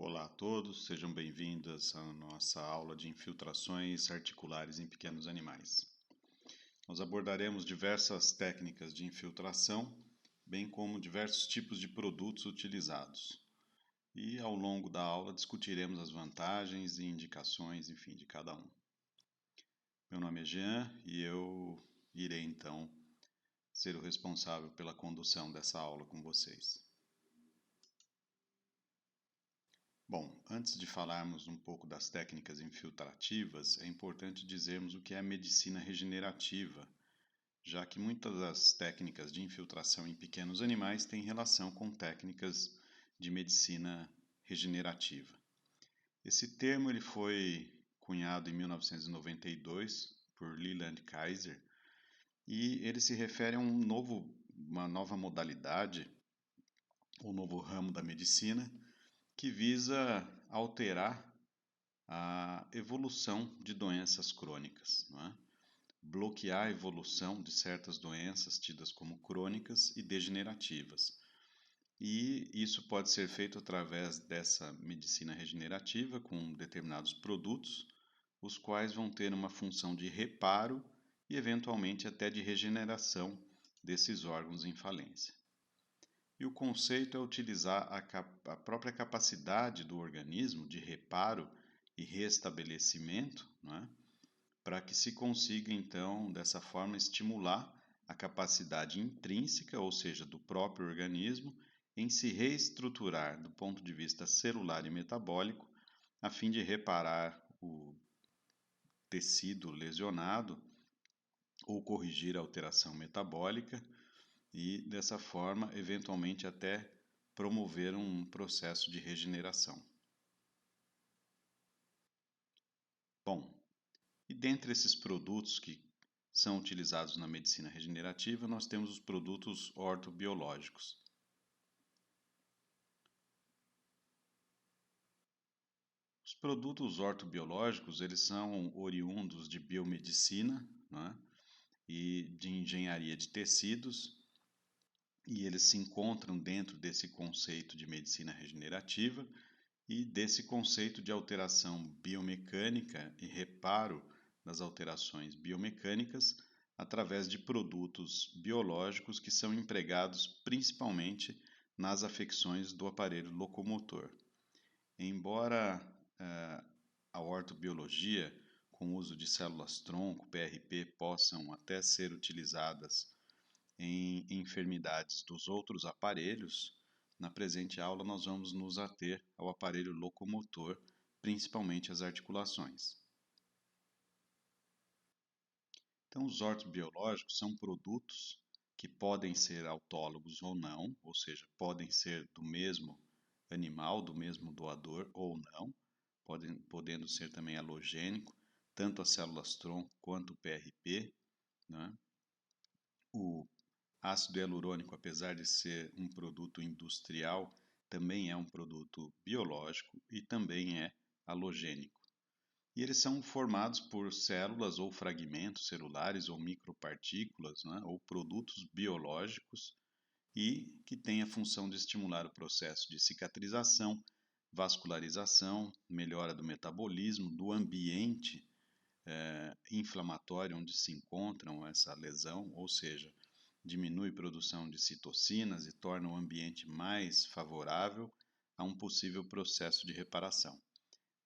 Olá a todos, sejam bem-vindos à nossa aula de infiltrações articulares em pequenos animais. Nós abordaremos diversas técnicas de infiltração, bem como diversos tipos de produtos utilizados. E ao longo da aula discutiremos as vantagens e indicações, enfim, de cada um. Meu nome é Jean e eu irei então ser o responsável pela condução dessa aula com vocês. Bom, antes de falarmos um pouco das técnicas infiltrativas, é importante dizermos o que é a medicina regenerativa, já que muitas das técnicas de infiltração em pequenos animais têm relação com técnicas de medicina regenerativa. Esse termo ele foi cunhado em 1992 por Leland Kaiser e ele se refere a uma nova modalidade, um novo ramo da medicina, que visa alterar a evolução de doenças crônicas, não é? Bloquear a evolução de certas doenças tidas como crônicas e degenerativas. E isso pode ser feito através dessa medicina regenerativa com determinados produtos, os quais vão ter uma função de reparo e eventualmente até de regeneração desses órgãos em falência. E o conceito é utilizar a própria capacidade do organismo de reparo e restabelecimento, não é? Para que se consiga, então, dessa forma, estimular a capacidade intrínseca, ou seja, do próprio organismo, em se reestruturar do ponto de vista celular e metabólico, a fim de reparar o tecido lesionado ou corrigir a alteração metabólica e, dessa forma, eventualmente até promover um processo de regeneração. Bom, e dentre esses produtos que são utilizados na medicina regenerativa, nós temos os produtos ortobiológicos. Os produtos ortobiológicos, eles são oriundos de biomedicina, né, e de engenharia de tecidos, e eles se encontram dentro desse conceito de medicina regenerativa e desse conceito de alteração biomecânica e reparo das alterações biomecânicas através de produtos biológicos que são empregados principalmente nas afecções do aparelho locomotor. Embora a ortobiologia, com o uso de células-tronco, PRP, possam até ser utilizadas em enfermidades dos outros aparelhos, na presente aula nós vamos nos ater ao aparelho locomotor, principalmente as articulações. Então, os ortobiológicos são produtos que podem ser autólogos ou não, ou seja, podem ser do mesmo animal, do mesmo doador ou não, podendo ser também halogênico, tanto as células-tronco quanto o PRP, né? O ácido hialurônico, apesar de ser um produto industrial, também é um produto biológico e também é halogênico. E eles são formados por células ou fragmentos celulares ou micropartículas, né, ou produtos biológicos e que têm a função de estimular o processo de cicatrização, vascularização, melhora do metabolismo, do ambiente inflamatório onde se encontram essa lesão, ou seja, diminui a produção de citocinas e torna o ambiente mais favorável a um possível processo de reparação.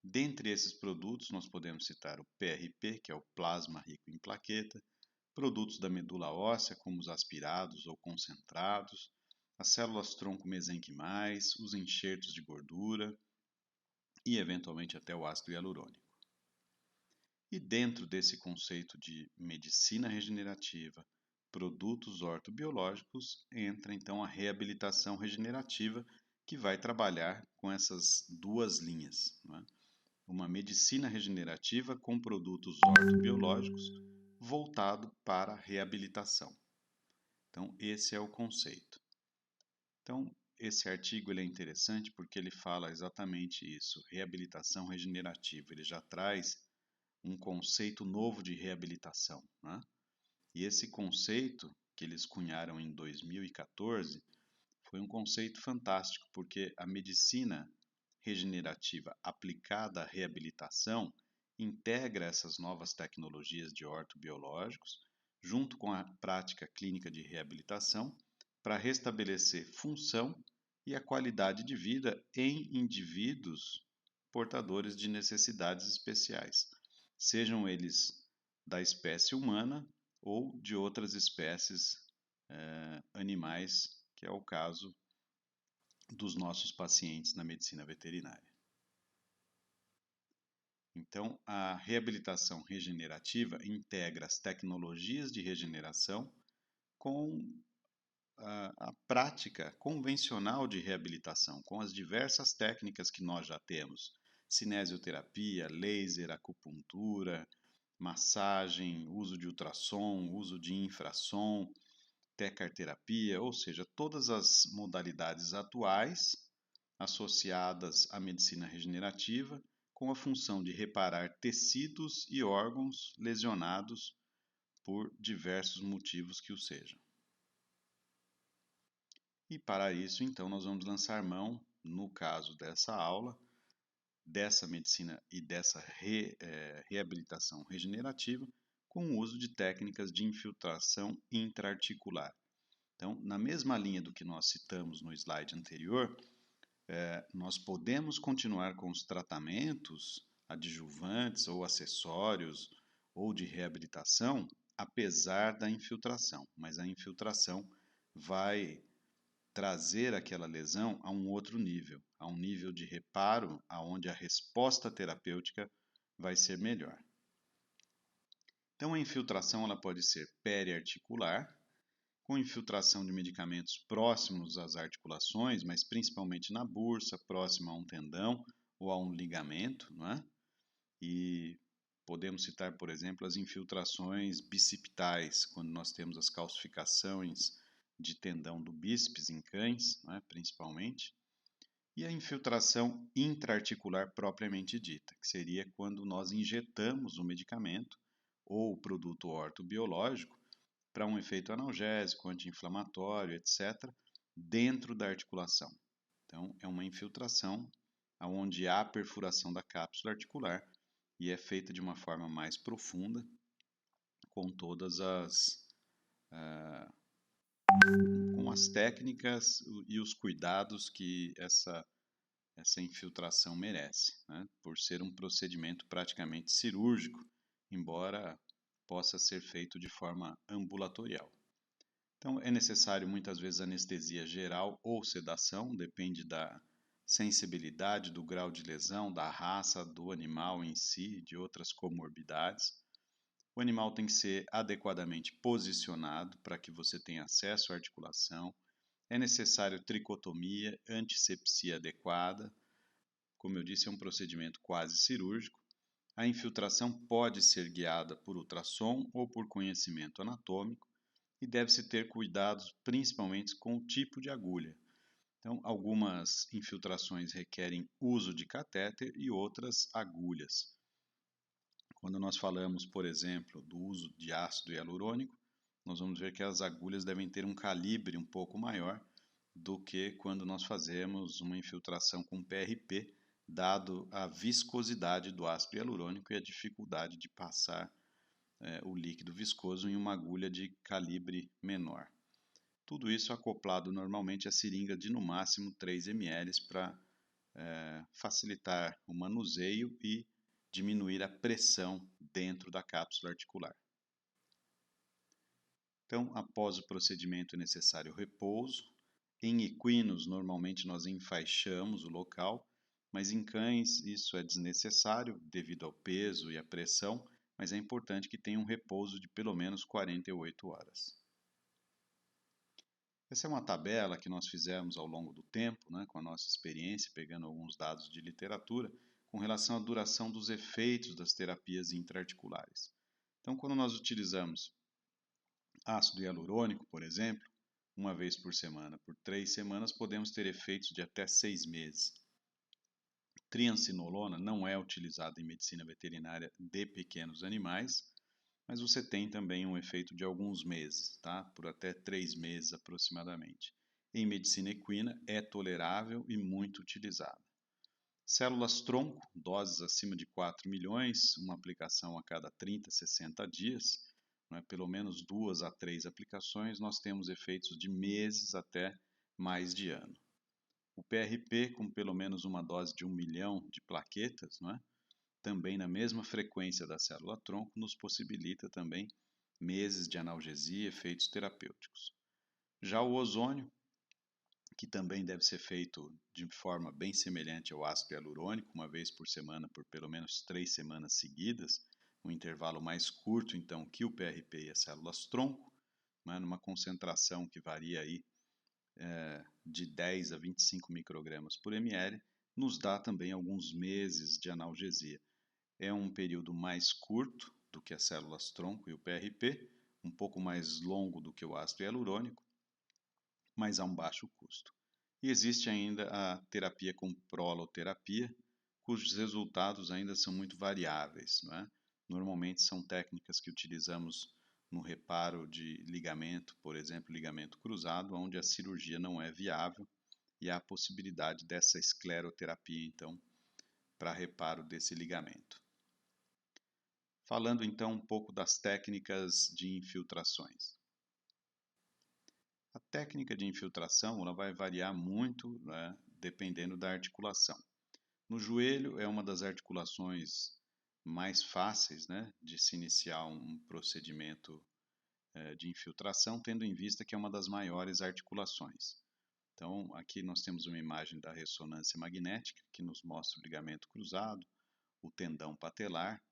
Dentre esses produtos, nós podemos citar o PRP, que é o plasma rico em plaqueta, produtos da medula óssea, como os aspirados ou concentrados, as células-tronco mesenquimais, os enxertos de gordura e, eventualmente, até o ácido hialurônico. E dentro desse conceito de medicina regenerativa, produtos ortobiológicos, entra então a reabilitação regenerativa, que vai trabalhar com essas duas linhas, não é? Uma medicina regenerativa com produtos ortobiológicos voltado para a reabilitação. Então, esse é o conceito. Então, esse artigo ele é interessante porque ele fala exatamente isso, reabilitação regenerativa. Ele já traz um conceito novo de reabilitação, né? E esse conceito, que eles cunharam em 2014, foi um conceito fantástico, porque a medicina regenerativa aplicada à reabilitação integra essas novas tecnologias de ortobiológicos, junto com a prática clínica de reabilitação, para restabelecer função e a qualidade de vida em indivíduos portadores de necessidades especiais, sejam eles da espécie humana ou de outras espécies animais, que é o caso dos nossos pacientes na medicina veterinária. Então, a reabilitação regenerativa integra as tecnologias de regeneração com a prática convencional de reabilitação, com as diversas técnicas que nós já temos: cinesioterapia, laser, acupuntura, massagem, uso de ultrassom, uso de infrassom, tecarterapia, ou seja, todas as modalidades atuais associadas à medicina regenerativa com a função de reparar tecidos e órgãos lesionados por diversos motivos que o sejam. E para isso, então, nós vamos lançar mão, no caso dessa aula, dessa medicina e dessa reabilitação regenerativa, com o uso de técnicas de infiltração intraarticular. Então, na mesma linha do que nós citamos no slide anterior, nós podemos continuar com os tratamentos adjuvantes ou acessórios ou de reabilitação, apesar da infiltração, mas a infiltração vai trazer aquela lesão a um outro nível, a um nível de reparo, aonde a resposta terapêutica vai ser melhor. Então, a infiltração ela pode ser periarticular, com infiltração de medicamentos próximos às articulações, mas principalmente na bursa, próxima a um tendão ou a um ligamento, não é? E podemos citar, por exemplo, as infiltrações bicipitais, quando nós temos as calcificações de tendão do bíceps em cães, não é? Principalmente, e a infiltração intraarticular propriamente dita, que seria quando nós injetamos o medicamento ou o produto ortobiológico para um efeito analgésico, anti-inflamatório, etc., dentro da articulação. Então, é uma infiltração onde há perfuração da cápsula articular e é feita de uma forma mais profunda, com todas com as técnicas e os cuidados que essa infiltração merece, né? Por ser um procedimento praticamente cirúrgico, embora possa ser feito de forma ambulatorial. Então, é necessário muitas vezes anestesia geral ou sedação, depende da sensibilidade, do grau de lesão, da raça do animal em si, de outras comorbidades. O animal tem que ser adequadamente posicionado para que você tenha acesso à articulação. É necessário tricotomia, antisepsia adequada. Como eu disse, é um procedimento quase cirúrgico. A infiltração pode ser guiada por ultrassom ou por conhecimento anatômico e deve-se ter cuidados principalmente com o tipo de agulha. Então, algumas infiltrações requerem uso de catéter e outras agulhas. Quando nós falamos, por exemplo, do uso de ácido hialurônico, nós vamos ver que as agulhas devem ter um calibre um pouco maior do que quando nós fazemos uma infiltração com PRP, dado a viscosidade do ácido hialurônico e a dificuldade de passar o líquido viscoso em uma agulha de calibre menor. Tudo isso acoplado normalmente a seringa de no máximo 3 ml para facilitar o manuseio e diminuir a pressão dentro da cápsula articular. Então, após o procedimento é necessário repouso. Em equinos, normalmente nós enfaixamos o local, mas em cães isso é desnecessário devido ao peso e à pressão, mas é importante que tenha um repouso de pelo menos 48 horas. Essa é uma tabela que nós fizemos ao longo do tempo, né, com a nossa experiência, pegando alguns dados de literatura, com relação à duração dos efeitos das terapias intraarticulares. Então, quando nós utilizamos ácido hialurônico, por exemplo, uma vez por semana, por 3 semanas, podemos ter efeitos de até 6 meses. Triancinolona não é utilizada em medicina veterinária de pequenos animais, mas você tem também um efeito de alguns meses, tá? Por até 3 meses aproximadamente. Em medicina equina é tolerável e muito utilizada. Células-tronco, doses acima de 4 milhões, uma aplicação a cada 30, 60 dias, pelo menos 2 a 3 aplicações, nós temos efeitos de meses até mais de ano. O PRP, com pelo menos uma dose de 1 milhão de plaquetas, também na mesma frequência da célula-tronco, nos possibilita também meses de analgesia e efeitos terapêuticos. Já o ozônio, que também deve ser feito de forma bem semelhante ao ácido hialurônico, uma vez por semana por pelo menos 3 semanas seguidas, um intervalo mais curto então que o PRP e as células-tronco, numa concentração que varia aí de 10 a 25 microgramas por ml, nos dá também alguns meses de analgesia. É um período mais curto do que as células-tronco e o PRP, um pouco mais longo do que o ácido hialurônico, mas a um baixo custo. E existe ainda a terapia com proloterapia, cujos resultados ainda são muito variáveis. Normalmente são técnicas que utilizamos no reparo de ligamento, por exemplo, ligamento cruzado, onde a cirurgia não é viável e há a possibilidade dessa escleroterapia, então, para reparo desse ligamento. Falando então um pouco das técnicas de infiltrações. A técnica de infiltração ela vai variar muito, dependendo da articulação. No joelho é uma das articulações mais fáceis, de se iniciar um procedimento de infiltração, tendo em vista que é uma das maiores articulações. Então, aqui nós temos uma imagem da ressonância magnética, que nos mostra o ligamento cruzado, o tendão patelar,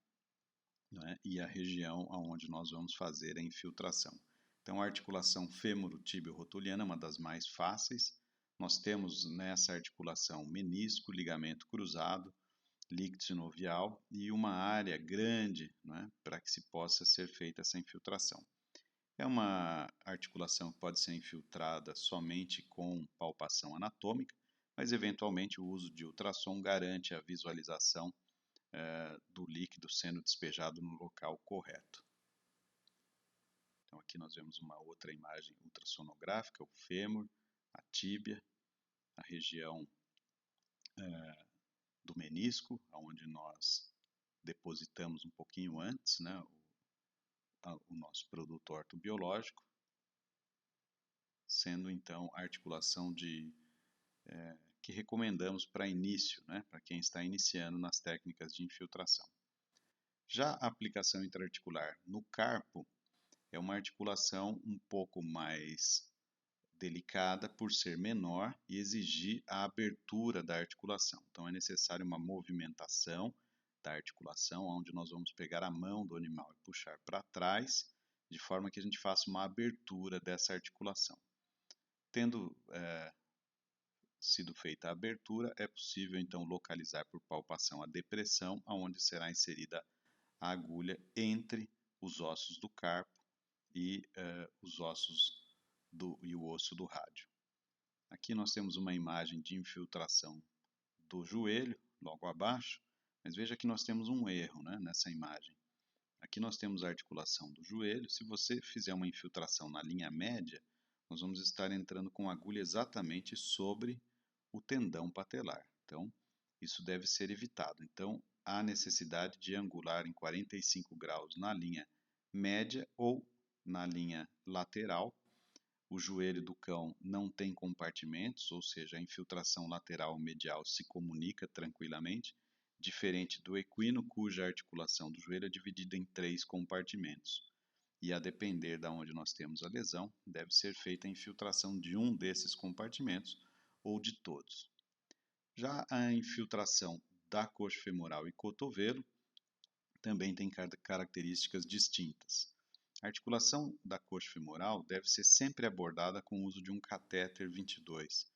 e a região onde nós vamos fazer a infiltração. Então, a articulação fêmuro-tíbio-rotuliana é uma das mais fáceis. Nós temos nessa articulação menisco, ligamento cruzado, líquido sinovial e uma área grande para que se possa ser feita essa infiltração. É uma articulação que pode ser infiltrada somente com palpação anatômica, mas eventualmente o uso de ultrassom garante a visualização do líquido sendo despejado no local correto. Então aqui nós vemos uma outra imagem ultrassonográfica, o fêmur, a tíbia, a região do menisco, onde nós depositamos um pouquinho antes o nosso produto ortobiológico, sendo então a articulação que recomendamos para início, para quem está iniciando nas técnicas de infiltração. Já a aplicação intraarticular no carpo é uma articulação um pouco mais delicada por ser menor e exigir a abertura da articulação. Então é necessária uma movimentação da articulação, onde nós vamos pegar a mão do animal e puxar para trás, de forma que a gente faça uma abertura dessa articulação. Tendo sido feita a abertura, é possível então localizar por palpação a depressão, onde será inserida a agulha entre os ossos do carpo e os ossos e o osso do rádio. Aqui nós temos uma imagem de infiltração do joelho, logo abaixo, mas veja que nós temos um erro nessa imagem. Aqui nós temos a articulação do joelho. Se você fizer uma infiltração na linha média, nós vamos estar entrando com a agulha exatamente sobre o tendão patelar. Então, isso deve ser evitado. Então, há necessidade de angular em 45 graus na linha média ou na linha lateral. O joelho do cão não tem compartimentos, ou seja, a infiltração lateral medial se comunica tranquilamente, diferente do equino, cuja articulação do joelho é dividida em 3 compartimentos. E a depender de onde nós temos a lesão, deve ser feita a infiltração de um desses compartimentos ou de todos. Já a infiltração da coxa femoral e cotovelo também tem características distintas. A articulação da coxa femoral deve ser sempre abordada com o uso de um catéter 22,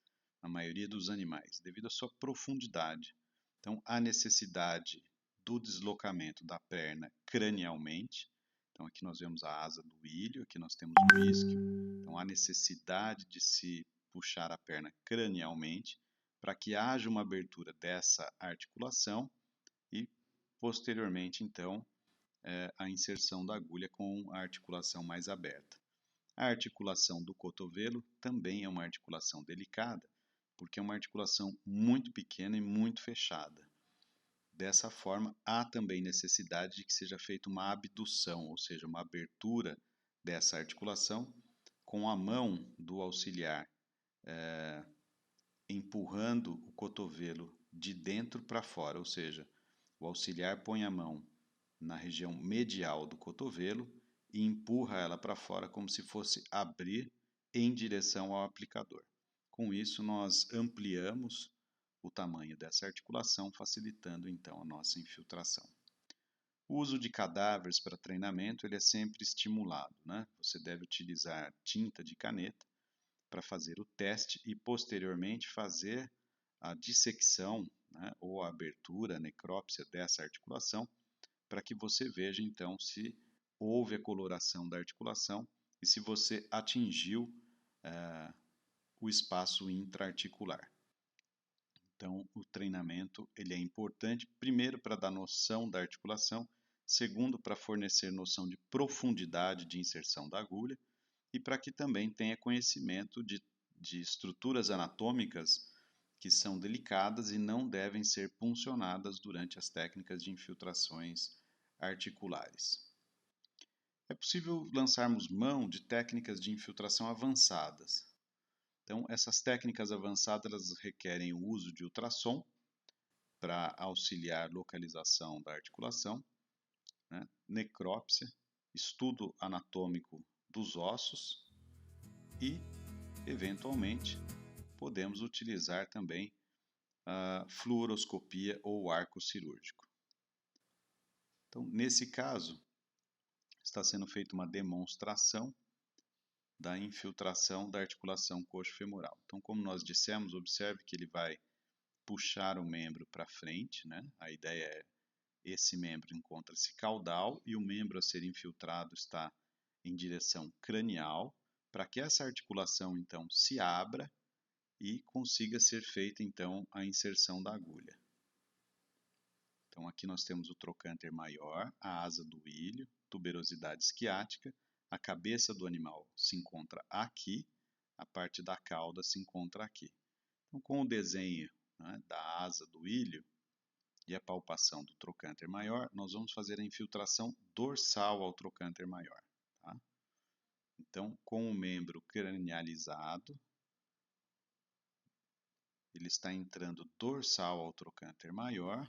na maioria dos animais, devido à sua profundidade. Então, há necessidade do deslocamento da perna cranialmente. Então, aqui nós vemos a asa do ilho, aqui nós temos o isquio. Então, há necessidade de se puxar a perna cranialmente para que haja uma abertura dessa articulação e, posteriormente, então, a inserção da agulha com a articulação mais aberta. A articulação do cotovelo também é uma articulação delicada, porque é uma articulação muito pequena e muito fechada. Dessa forma, há também necessidade de que seja feita uma abdução, ou seja, uma abertura dessa articulação com a mão do auxiliar empurrando o cotovelo de dentro para fora, ou seja, o auxiliar põe a mão na região medial do cotovelo e empurra ela para fora como se fosse abrir em direção ao aplicador. Com isso, nós ampliamos o tamanho dessa articulação, facilitando então a nossa infiltração. O uso de cadáveres para treinamento ele é sempre estimulado, né? Você deve utilizar tinta de caneta para fazer o teste e posteriormente fazer a dissecção, né, ou a abertura, a necrópsia dessa articulação, para que você veja então se houve a coloração da articulação e se você atingiu o espaço intraarticular. Então, o treinamento ele é importante, primeiro, para dar noção da articulação, segundo, para fornecer noção de profundidade de inserção da agulha e para que também tenha conhecimento de estruturas anatômicas que são delicadas e não devem ser puncionadas durante as técnicas de infiltrações articulares. É possível lançarmos mão de técnicas de infiltração avançadas. Então, essas técnicas avançadas elas requerem o uso de ultrassom para auxiliar localização da articulação, né? Necrópsia, estudo anatômico dos ossos e, eventualmente, podemos utilizar também a fluoroscopia ou arco cirúrgico. Então, nesse caso, está sendo feita uma demonstração da infiltração da articulação coxo-femoral. Então, como nós dissemos, observe que ele vai puxar o membro para frente, né? A ideia é esse membro encontra-se caudal e o membro a ser infiltrado está em direção cranial, para que essa articulação então se abra e consiga ser feita então a inserção da agulha. Então aqui nós temos o trocânter maior, a asa do ilho, tuberosidade isquiática, a cabeça do animal se encontra aqui, a parte da cauda se encontra aqui. Então com o desenho, né, da asa do ilho e a palpação do trocânter maior, nós vamos fazer a infiltração dorsal ao trocânter maior. Tá? Então com o membro cranializado, ele está entrando dorsal ao trocânter maior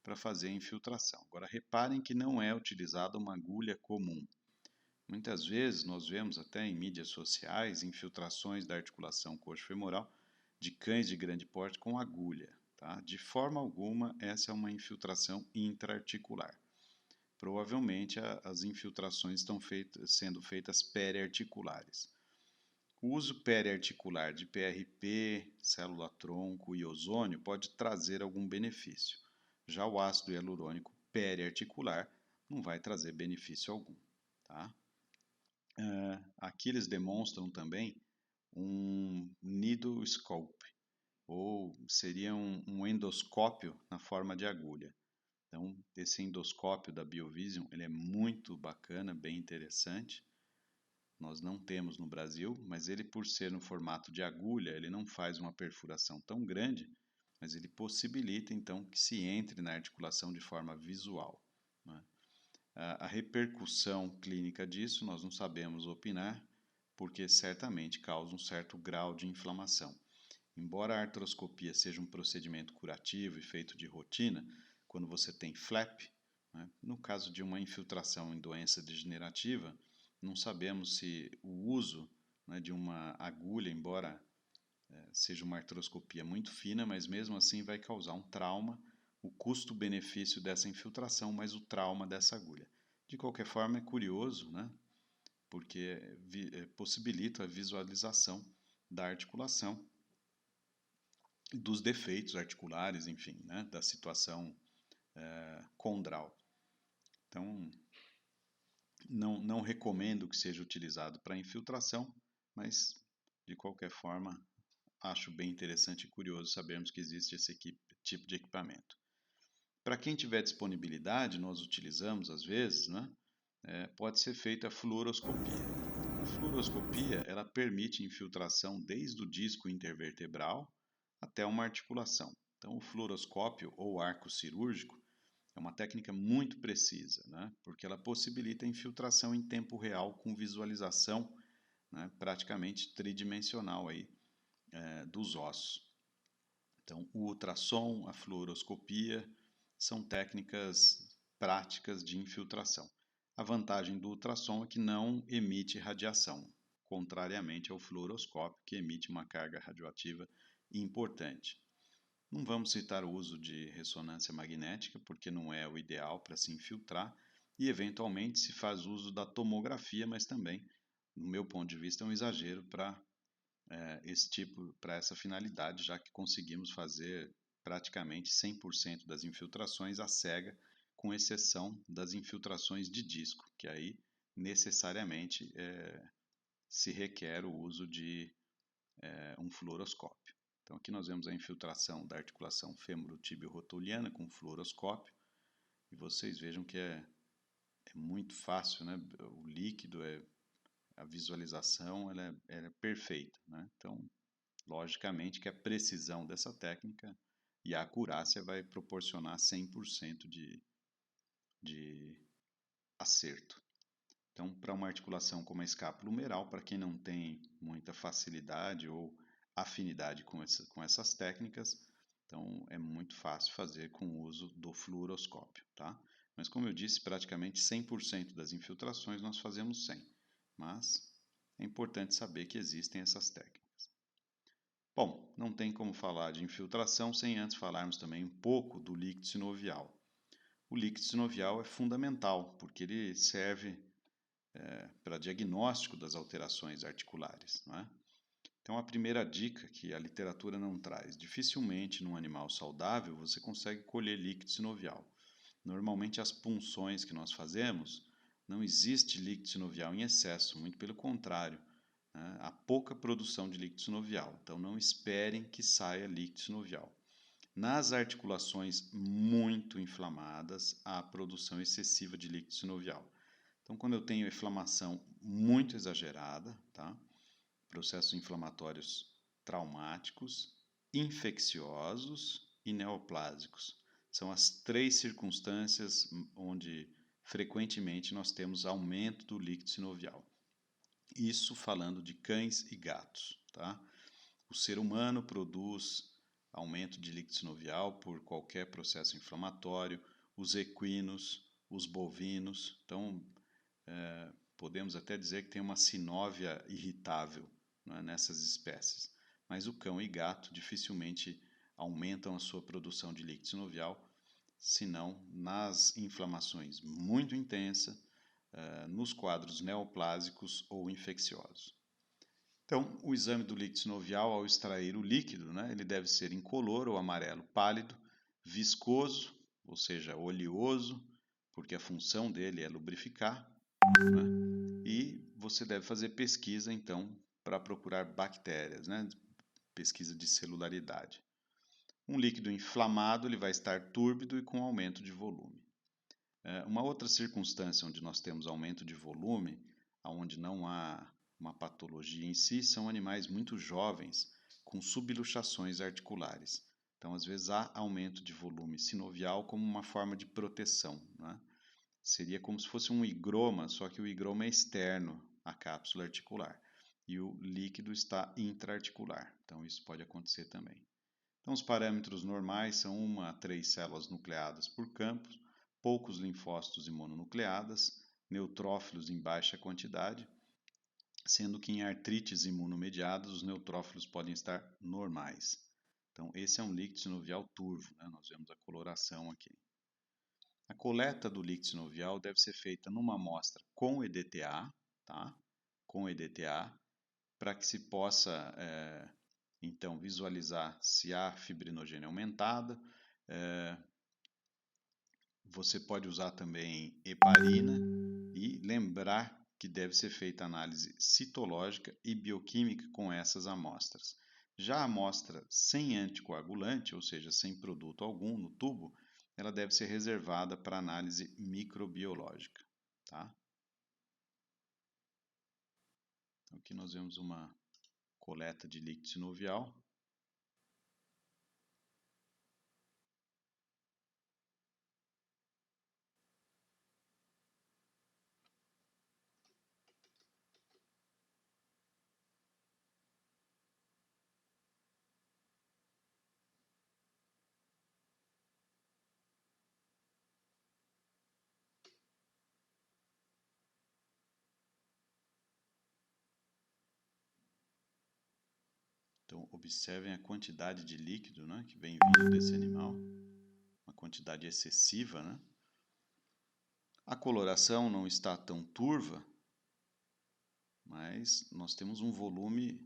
para fazer a infiltração. Agora reparem que não é utilizada uma agulha comum. Muitas vezes nós vemos até em mídias sociais infiltrações da articulação coxo-femoral de cães de grande porte com agulha. Tá? De forma alguma essa é uma infiltração intraarticular. Provavelmente as infiltrações estão sendo feitas periarticulares. O uso periarticular de PRP, célula-tronco e ozônio pode trazer algum benefício. Já o ácido hialurônico periarticular não vai trazer benefício algum. Tá? Aqui eles demonstram também um needle scope, ou seria um endoscópio na forma de agulha. Então, esse endoscópio da Biovision ele é muito bacana, bem interessante. Nós não temos no Brasil, mas ele, por ser no formato de agulha, ele não faz uma perfuração tão grande, mas ele possibilita então que se entre na articulação de forma visual. Né? A repercussão clínica disso nós não sabemos opinar, porque certamente causa um certo grau de inflamação. Embora a artroscopia seja um procedimento curativo e feito de rotina, quando você tem flap, né, no caso de uma infiltração em doença degenerativa, não sabemos se o uso, né, de uma agulha, embora seja uma artroscopia muito fina, mas mesmo assim vai causar um trauma, o custo-benefício dessa infiltração, mas o trauma dessa agulha. De qualquer forma, é curioso, né, porque possibilita a visualização da articulação, dos defeitos articulares, enfim, né, da situação condral. Então, não recomendo que seja utilizado para infiltração, mas de qualquer forma acho bem interessante e curioso sabermos que existe esse tipo de equipamento. Para quem tiver disponibilidade, nós utilizamos às vezes, né, pode ser feita a fluoroscopia. A fluoroscopia ela permite infiltração desde o disco intervertebral até uma articulação. Então, o fluoroscópio ou arco cirúrgico é uma técnica muito precisa, né? Porque ela possibilita a infiltração em tempo real com visualização, né, praticamente tridimensional aí, dos ossos. Então, o ultrassom, a fluoroscopia são técnicas práticas de infiltração. A vantagem do ultrassom é que não emite radiação, contrariamente ao fluoroscópio, que emite uma carga radioativa importante. Não vamos citar o uso de ressonância magnética, porque não é o ideal para se infiltrar, e eventualmente se faz uso da tomografia, mas também, no meu ponto de vista, é um exagero para para essa finalidade, já que conseguimos fazer praticamente 100% das infiltrações à cega, com exceção das infiltrações de disco, que aí necessariamente se requer o uso de um fluoroscópio. Então aqui nós vemos a infiltração da articulação fêmuro-tibio-rotuliana com fluoroscópio, e vocês vejam que é muito fácil, né? O líquido, a visualização ela é perfeita, né? Então, logicamente que a precisão dessa técnica e a acurácia vai proporcionar 100% de acerto. Então, para uma articulação como a escápula humeral, para quem não tem muita facilidade ou afinidade com essas técnicas, então é muito fácil fazer com o uso do fluoroscópio, tá? Mas como eu disse, praticamente 100% das infiltrações nós fazemos sem, mas é importante saber que existem essas técnicas. Bom, não tem como falar de infiltração sem antes falarmos também um pouco do líquido sinovial. O líquido sinovial é fundamental porque ele serve para diagnóstico das alterações articulares, não é? Então, a primeira dica que a literatura não traz: dificilmente num animal saudável você consegue colher líquido sinovial. Normalmente, as punções que nós fazemos, não existe líquido sinovial em excesso, muito pelo contrário, né? Há pouca produção de líquido sinovial, então não esperem que saia líquido sinovial. Nas articulações muito inflamadas, há produção excessiva de líquido sinovial. Então, quando eu tenho inflamação muito exagerada, tá? Processos inflamatórios traumáticos, infecciosos e neoplásicos. São as três circunstâncias onde frequentemente nós temos aumento do líquido sinovial. Isso falando de cães e gatos, tá? O ser humano produz aumento de líquido sinovial por qualquer processo inflamatório, os equinos, os bovinos. Então, podemos até dizer que tem uma sinóvia irritável, né, nessas espécies. Mas o cão e gato dificilmente aumentam a sua produção de líquido sinovial, senão nas inflamações muito intensas, nos quadros neoplásicos ou infecciosos. Então, o exame do líquido sinovial, ao extrair o líquido, né, ele deve ser incolor ou amarelo pálido, viscoso, ou seja, oleoso, porque a função dele é lubrificar, né, e você deve fazer pesquisa, então, para procurar bactérias, né, pesquisa de celularidade. Um líquido inflamado ele vai estar túrbido e com aumento de volume. Uma outra circunstância onde nós temos aumento de volume, onde não há uma patologia em si, são animais muito jovens com subluxações articulares. Então, às vezes, há aumento de volume sinovial como uma forma de proteção, né? Seria como se fosse um higroma, só que o higroma é externo à cápsula articular e o líquido está intraarticular. Então, isso pode acontecer também. Então, os parâmetros normais são 1 a 3 células nucleadas por campos, poucos linfócitos e mononucleadas, neutrófilos em baixa quantidade, sendo que em artrites imunomediadas os neutrófilos podem estar normais. Então, esse é um líquido sinovial turvo, né? Nós vemos a coloração aqui. A coleta do líquido sinovial deve ser feita numa amostra com EDTA, tá? Com EDTA, para que se possa então visualizar se há fibrinogênio aumentada. Você pode usar também heparina e lembrar que deve ser feita análise citológica e bioquímica com essas amostras. Já a amostra sem anticoagulante, ou seja, sem produto algum no tubo, ela deve ser reservada para análise microbiológica, tá? Então, aqui nós vemos uma coleta de líquido sinovial. Então, observem a quantidade de líquido, né, que vem vindo desse animal, uma quantidade excessiva, né? A coloração não está tão turva, mas nós temos um volume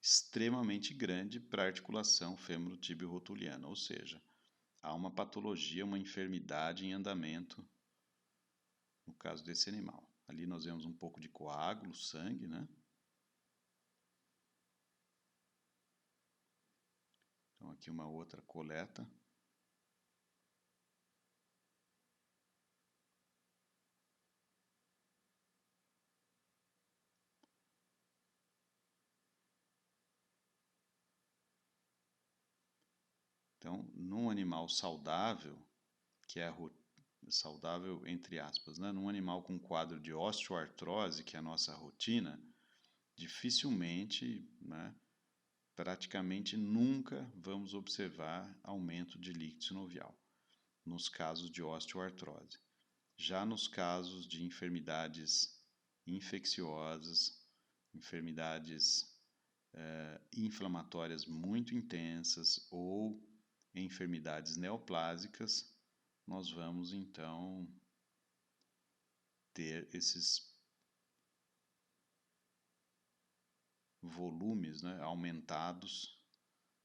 extremamente grande para a articulação fêmuro-tíbio-rotuliana, ou seja, há uma patologia, uma enfermidade em andamento no caso desse animal. Ali nós vemos um pouco de coágulo, sangue, né? Então aqui uma outra coleta. Então, num animal saudável, que é saudável entre aspas, né? Num animal com quadro de osteoartrose, que é a nossa rotina, dificilmente, né, praticamente nunca vamos observar aumento de líquido sinovial nos casos de osteoartrose. Já nos casos de enfermidades infecciosas, enfermidades inflamatórias muito intensas ou enfermidades neoplásicas, nós vamos então ter esses volumes, né, aumentados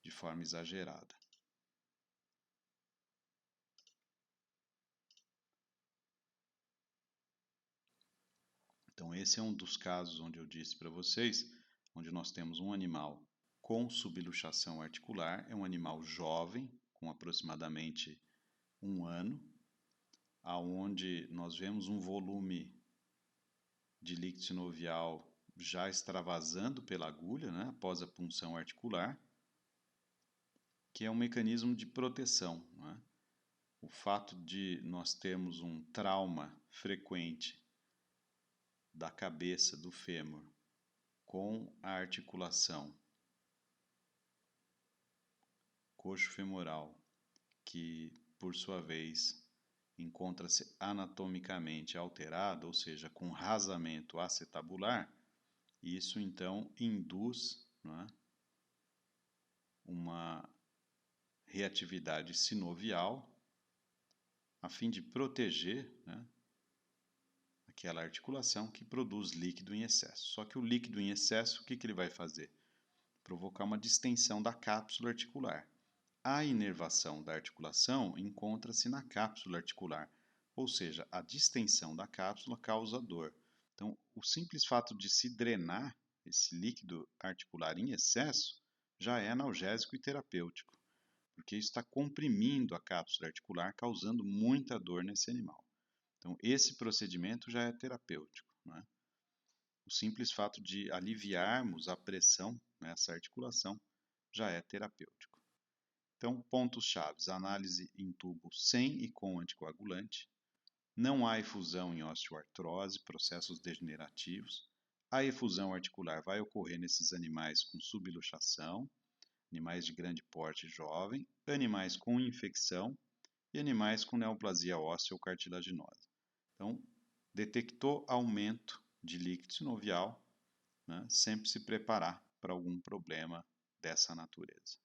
de forma exagerada. Então, esse é um dos casos onde eu disse para vocês, onde nós temos um animal com subluxação articular, é um animal jovem, com aproximadamente 1 ano, aonde nós vemos um volume de líquido sinovial já extravasando pela agulha, né, após a punção articular, que é um mecanismo de proteção, né? O fato de nós termos um trauma frequente da cabeça do fêmur com a articulação coxo-femoral, que por sua vez encontra-se anatomicamente alterado, ou seja, com rasamento acetabular, isso então induz, né, uma reatividade sinovial a fim de proteger, né, aquela articulação que produz líquido em excesso. Só que o líquido em excesso, o que ele vai fazer? Provocar uma distensão da cápsula articular. A inervação da articulação encontra-se na cápsula articular, ou seja, a distensão da cápsula causa dor. Então, o simples fato de se drenar esse líquido articular em excesso já é analgésico e terapêutico, porque isso está comprimindo a cápsula articular, causando muita dor nesse animal. Então, esse procedimento já é terapêutico, né? O simples fato de aliviarmos a pressão nessa articulação já é terapêutico. Então, pontos chaves: análise em tubo sem e com anticoagulante. Não há efusão em osteoartrose, processos degenerativos. A efusão articular vai ocorrer nesses animais com subluxação, animais de grande porte jovem, animais com infecção e animais com neoplasia óssea ou cartilaginosa. Então, detectou aumento de líquido sinovial, né, sempre se preparar para algum problema dessa natureza.